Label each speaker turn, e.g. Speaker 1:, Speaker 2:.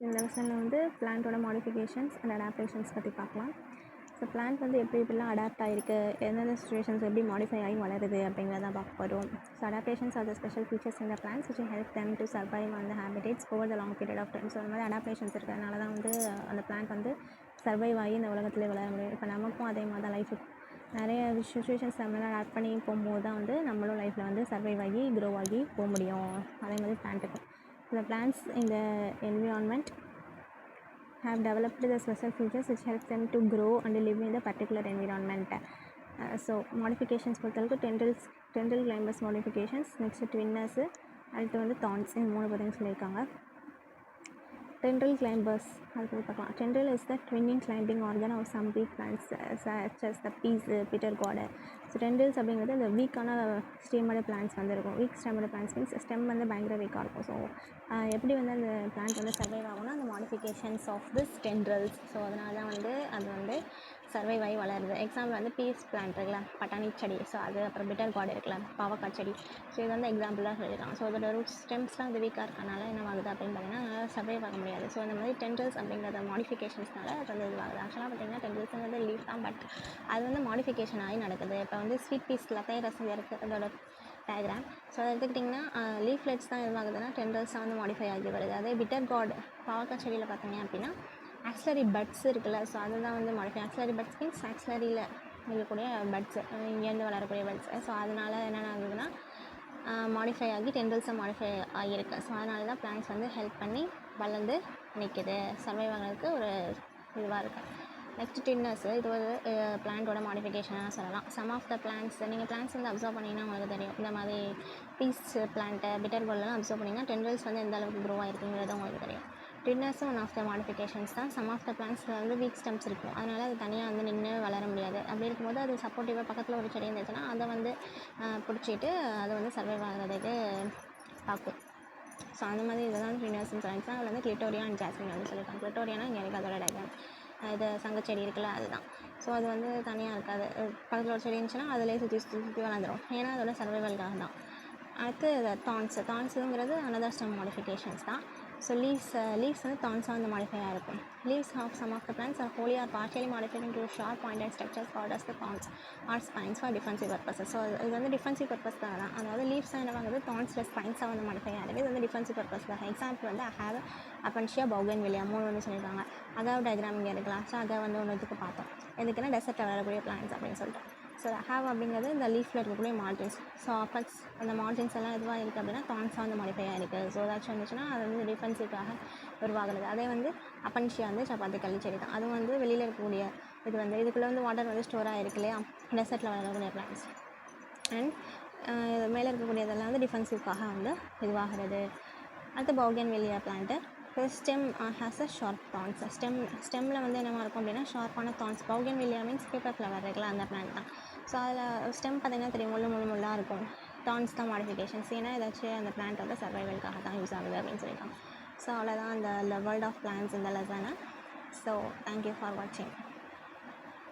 Speaker 1: இந்த லெசனில் வந்து பிளான்ட்டோட மாடிஃபிகேஷன்ஸ் அண்ட் அடாப்டேஷன்ஸ் பற்றி பார்க்கலாம். ஸோ பிளான்ட் வந்து எப்படி எப்படிலாம் அடாப்ட் ஆகிருக்கு, எந்தெந்த சுச்சுவேஷன்ஸ் எப்படி மாடிஃபை ஆகி வளருது அப்படிங்கிறத பார்க்க போகிறோம். So adaptations R the special features இந்த plans which help them to survive on the habitats over the long period of time. So அந்த மாதிரி அடாப்டேஷன்ஸ் இருக்கிறதுனால தான் வந்து அந்த பிளான்ட் வந்து சர்வைவ் ஆகி இந்த உலகத்திலே வளர முடியும். இப்போ நமக்கும் அதே மாதிரி தான் லைஃப் நிறைய சுச்சுவேஷன்ஸ் நம்மளால் ஆட் பண்ணி போகும்போது தான் வந்து நம்மளும் லைஃப்பில் வந்து சர்வைவ் ஆகி க்ரோ ஆகி போக முடியும். அதே மாதிரி பிளான்ட்டுக்கும் the plants in the environment have developed the special features which help them to grow and live in the particular environment. So modifications பொறுத்தளவுக்கு tendril climbers modifications, next twinners, அடுத்து வந்து thorns, இந்த மூணு பற்றியும் சொல்லியிருக்காங்க. Tendril climbers அது பார்க்கலாம். Tendril is the twinning climbing organ of some weak plants such as the peas, bitter gourd. So tendrils அப்படிங்கிறது இந்த வீக்கான ஸ்டெம்மோட பிளான்ட்ஸ் வந்து இருக்கும். வீக் ஸ்டெம்மோட பிளான்ட்ஸ் மீன்ஸ் ஸ்டெம் வந்து பயங்கர வீக்காக இருக்கும். ஸோ எப்படி வந்து அந்த பிளான்ட் வந்து சர்வைவ் ஆகும்னா அந்த modifications of this tendrils. So அதனால தான் வந்து அது வந்து சர்வைவ் ஆகி வளருது. எக்ஸாம்பிள் வந்து பீஸ் பிளான்ட் இருக்குல்ல, பட்டாணி செடி, ஸோ அது அப்புறம் பிட்டர் கார்டு இருக்குல்ல, பாவக்காய் செடி. ஸோ இது வந்து எக்ஸாம்பிளாக சொல்லியிருக்காங்க. ஸோ அதோட ரூட் ஸ்டெம்ஸ்லாம் அது வீக்காக இருக்கனால என்ன ஆகுது அப்படின்னு பார்த்தீங்கன்னா அதனால் சர்வைவ் ஆக முடியாது. ஸோ அந்த மாதிரி டென்ட்ரில்ஸ் அப்படிங்கிற மாடிஃபிகேஷன்ஸ்னால அது வந்து இதுவாகுது. ஆக்சுவலாக பார்த்தீங்கன்னா டென்ட்ரில்ஸுங்கிறது லீஃப் தான், பட் அது வந்து மாடிஃபிகேஷன் ஆகி நடக்குது. இப்போ வந்து ஸ்வீட் பீஸ் லத்தைய ரசம் இருக்குது அதோட டயக்ராம். ஸோ அதை எடுத்துக்கிட்டிங்கன்னா லீஃப்லெட்ஸ் தான் எதுவாகுதுன்னா டென்ட்ரில்ஸ் தான் வந்து மாடிஃபை ஆகி வருது. அதே பிட்டர் கார்டு பாவக்காய் செடியில் பார்த்தீங்க அப்படின்னா ஆக்ஸிலரி பட்ஸ் இருக்குல்ல, ஸோ அதுதான் வந்து மாடிஃபை. ஆக்ஸிலரி பட்ஸ் மீன்ஸ் ஆக்ஸிலரியில் இருக்கக்கூடிய பட்ஸு, இங்கேருந்து வளரக்கூடிய பட்ஸ். ஸோ அதனால் என்னென்ன ஆகுதுன்னா மாடிஃபை ஆகி டென்ட்ரில்ஸை மாடிஃபை ஆகியிருக்கு. ஸோ அதனால தான் பிளான்ட்ஸ் வந்து ஹெல்ப் பண்ணி வளர்ந்து நிற்கிது, சர்வைவ் ஆகிறதுக்கு ஒரு இதுவாக இருக்குது. நெக்ஸ்ட் டின்னர்ஸ், இது ஒரு பிளான்ட்டோட மாடிஃபிகேஷனாக சொல்லலாம். சம் ஆஃப் த பிளான்ட்ஸ், நீங்கள் பிளான்ட்ஸ் வந்து அப்சர்வ் பண்ணிங்கன்னா உங்களுக்கு தெரியும். இந்த மாதிரி பீஸ் பிளான்ட்டு, பிட்டர் கோல்டெலாம் அப்சர்வ் பண்ணிங்கன்னா டென்ட்ரில்ஸ் வந்து எந்த அளவுக்கு க்ரோ ஆகிருக்குங்கிறது உங்களுக்கு தெரியும். ட்வின்னர்ஸும் ஒன் ஆஃப் த மாடிஃபிகேஷன்ஸ் தான். சம் ஆஃப் த பிளான்ட்ஸில் வந்து வீக் ஸ்டெம்ஸ் இருக்கும், அதனால் அது தனியாக வந்து நின்று வளர முடியாது. அப்படி இருக்கும்போது அது சப்போர்ட்டிவாக பக்கத்தில் ஒரு செடி இருந்துச்சுன்னா அதை வந்து பிடிச்சிட்டு அதை வந்து சர்வைவ் ஆகிறதுக்கு பார்க்கும். ஸோ அந்த மாதிரி இதெல்லாம் ட்வின்னர்ஸ்னு சொல்லிட்டு அதில் வந்து கிளிட்டோரியா அண்ட் ஜாஸ்மின் வந்து சொல்லியிருக்காங்க. கிளிட்டோரியானா இங்கே இருக்குது அதோட டயக்ராம். இது சங்கச்செடி இருக்குல்ல, அதுதான். ஸோ அது வந்து தனியாக இருக்காது, பக்கத்தில் ஒரு செடி இருந்துச்சுன்னா அதிலே சுற்றி வளர்ந்துடும், ஏன்னா அதோட சர்வைவல்காக தான். அடுத்து தான்ஸுங்கிறது அனதர் ஸ்டெம் மாடிஃபிகேஷன்ஸ் தான். ஸோ லீவ்ஸ் வந்து தான்ஸாக வந்து மாடிஃபையாக இருக்கும். Leaves of some of the plants are wholly or partially modified into sharp pointed structures called as the thorns or spines for defensive purposes. So இது வந்து டிஃபென்சிவ் பர்பஸ்க்காக தான். அதாவது லீவ்ஸாக என்ன வாங்குது, தான்ஸில் ஸ்பைன்ஸாக வந்து மாடிஃபையாக இருக்குது. இது வந்து டிஃபென்சிவ் பர்பஸ்க்காக. எக்ஸாம்பிள் வந்து ஹேவ் அப்பன்ஷியா பௌகன்வில்லியா, மூணு வந்து சொல்லியிருக்காங்க. அதாவது டயக்ராம் இங்கே இருக்கலாம். ஸோ அதை வந்து ஒன்று இதுக்கு பார்த்தோம், எதுக்குன்னா டெசர்ட்டில் வரக்கூடிய பிளான்ஸ் அப்படின்னு சொல்லிட்டு. ஸோ ஹேவ் அப்படிங்கிறது இந்த லீஃபில் இருக்கக்கூடிய மார்ஜின்ஸ். ஸோ அப்பக்ஸ் அந்த மார்ஜின்ஸ் எல்லாம் எதுவாக இருக்குது அப்படின்னா தான்ஸாக வந்து மாடிஃபையாக இருக்குது. ஸோ ஏதாச்சும் வந்துச்சுன்னா அது வந்து டிஃபென்ஸுக்காக உருவாகிறது. அதே வந்து அப்பன்ஷியா வந்து சப்பாத்தி கள்ளி செடி தான். அதுவும் வந்து வெளியில் இருக்கக்கூடிய இது வந்து இதுக்குள்ளே வந்து வாட்டர் வந்து ஸ்டோராக இருக்கு இல்லையா, டெசர்ட்டில் வளரக்கூடிய பிளான்ஸ். அண்ட் மேலே இருக்கக்கூடியதெல்லாம் வந்து டிஃபென்சிவ்காக வந்து இதுவாகிறது. அடுத்து bougainvillea plant. Stem has a sharp thorns. ஸ்டெம்மில் வந்து என்னவா இருக்கும் அப்படின்னா ஷார்ப்பான thorns. Bougainvillea means paper flower இருக்குல்ல, அந்த பிளான்ட் தான். ஸோ அதில் ஸ்டெம் பார்த்திங்கன்னா தெரியும், முள்ளாக இருக்கும். தான்ஸ் தான் மாடிஃபிகேஷன்ஸ், ஏன்னா ஏதாச்சும் அந்த பிளான்ட் வந்து சர்வைவல்காக தான் யூஸ் ஆகுது அப்படின்னு சொல்லியிருக்காங்க. ஸோ அவ்வளோதான் அந்த வேர்ல்ட் ஆஃப் பிளான்ஸ் இந்த லெசனை. ஸோ தேங்க்யூ ஃபார் வாட்சிங்.